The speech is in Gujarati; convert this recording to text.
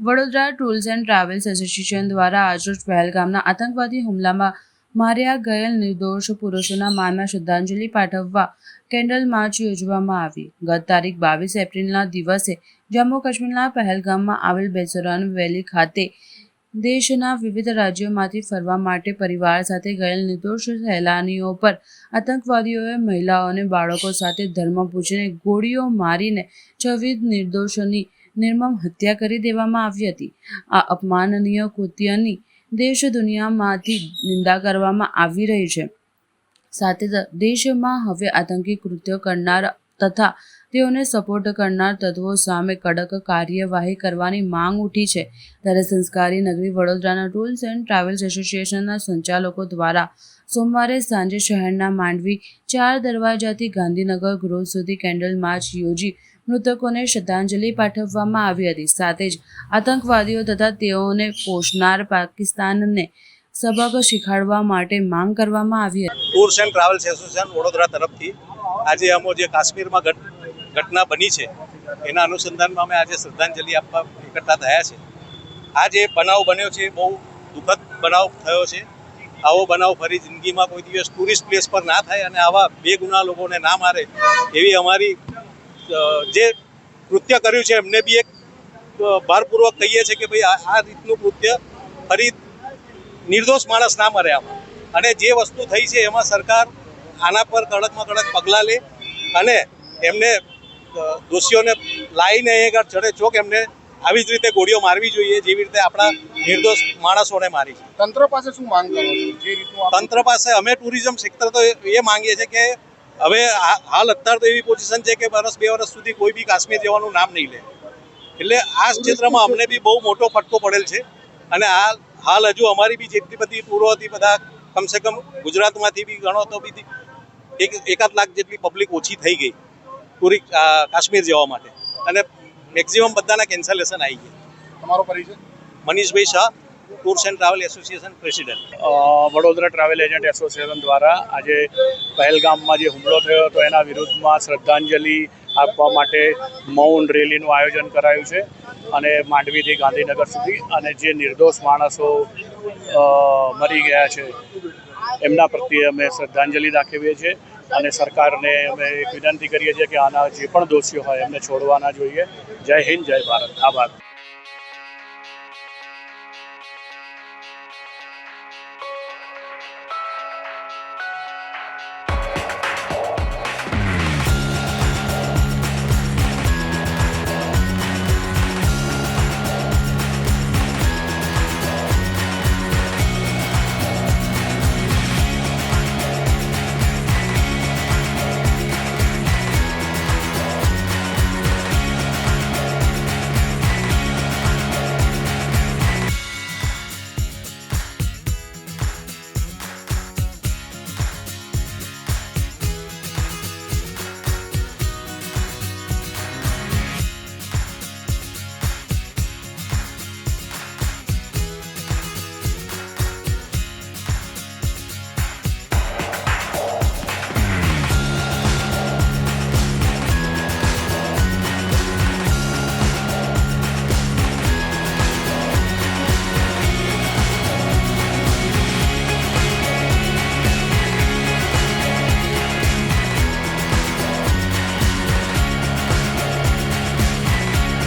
Vadodara tours and travels association દ્વારા આજરોજ પહેલગામના આતંકવાદી હુમલામાં માર્યા ગયેલ નિર્દોષ પુરુષોના માનમાં શ્રદ્ધાંજલિ પાઠવવા કેન્ડલ માર્ચ યોજવામાં આવી। ગત તારીખ 22 એપ્રિલના દિવસે જમ્મુ કાશ્મીરના પહેલગામમાં આવેલ બેસરાન વેલી ખાતે દેશના વિવિધ રાજ્યોમાંથી ફરવા માટે પરિવાર સાથે ગયેલ નિર્દોષ સહેલાણીઓ પર આતંકવાદીઓએ મહિલાઓ અને બાળકો સાથે ધર્મ પૂજીને ગોળીઓ મારીને 26 નિર્દોષોની નિર્મમ હત્યા કરી દેવામાં આવી હતી। આ અપમાનનીય કૃત્યની દેશ દુનિયામાંથી નિંદા કરવામાં આવી રહી છે। સાથે દેશમાં હવે આતંકી કૃત્યો કરનાર તથા તેઓને સપોર્ટ કરનાર તત્વો સામે કડક કાર્યવાહી કરવાની માંગ ઉઠી છે। ત્યારે સંસ્કારી નગરી વડોદરાના ટૂર્સ એન્ડ ટ્રાવેલ્સ એસોસિએશનના સંચાલકો દ્વારા સોમવારે સાંજે શહેરના માંડવી 4 દરવાજાથી ગાંધીનગર ગૃહ સુધી કેન્ડલ માર્ચ યોજી મૃતકોને શ્રદ્ધાંજલિ પાઠવવામાં આવી હતી। સાથે જ આતંકવાદીઓ તથા તેઓને પોષનાર પાકિસ્તાનને સબક શીખવાડવા માટે માંગ કરવામાં આવી હતી। Tours and travels association Vadodara તરફથી આજે અમે જે કાશ્મીરમાં ઘટના બની છે એના અનુસંધાનમાં અમે આજે શ્રદ્ધાંજલિ આપવા એકઠા થયા છે। આ જે બનાવ બન્યો છે બહુ દુઃખદ બનાવ થયો છે। આવો બનાવ ફરી જિંદગીમાં કોઈ દિવસ ટુરિસ્ટ પ્લેસ પર ના થાય અને આવા બેગુનાહ લોકોને ના મારે એવી અમારી જે કૃત્ય કર્યું છે એમને બી એક ભારપૂર્વક કહીએ છીએ કે ભાઈ આ રીતનું કૃત્ય ફરી નિર્દોષ માણસ ના મરે આમાં, અને જે વસ્તુ થઈ છે એમાં સરકાર આના પર કડકમાં કડક પગલાં લે અને એમને દોષીઓને લાવીને આગળ ચડે ચોક એમને આવી જ રીતે ગોળીઓ મારવી જોઈએ જેવી રીતે આપણા નિર્દોષ માણસોને મારી છે। તંત્ર પાસે શું માંગ કરો છો? જે રીતનું તંત્ર પાસે અમે ટુરિઝમ સેક્ટર તો એ માંગીએ છીએ કે હવે હાલ અત્યારે તો એવી પોઝિશન છે કે વર્ષ 2 વર્ષ સુધી કોઈ બી કાશ્મીર જવાનું નામ નહીં લે, એટલે આ ક્ષેત્રમાં અમને બી બહુ મોટો ફટકો પડેલ છે। અને હાલ હજુ અમારી બી જેટલી બધી ટૂરો હતી બધા કમસે કમ ગુજરાતમાંથી બી ગણો તો બી 1-1.5 લાખ જેટલી પબ્લિક ઓછી થઈ ગઈ કાશ્મીર જવા માટે, અને મેક્સિમમ બધાના કેન્સલેશન આવી ગયા। તમારો પરિચય? મનીષભાઈ Shah, tours and travel association president. Vadodara travel agent association દ્વારા આજે પહેલગામમાં જે હુમલો થયો હતો એના વિરુદ્ધમાં શ્રદ્ધાંજલિ આપવા માટે મૌન રેલીનું આયોજન કરાયું છે, અને માંડવીથી ગાંધીનગર સુધી, અને જે નિર્દોષ માણસો મરી ગયા છે એમના પ્રત્યે અમે શ્રદ્ધાંજલિ દાખવીએ છીએ, અને સરકારને અમે એક વિનંતી કરીએ છીએ કે આના જે પણ દોષીઓ હોય એમને છોડવા ના જોઈએ। જય હિન્દ, જય ભારત, આભાર।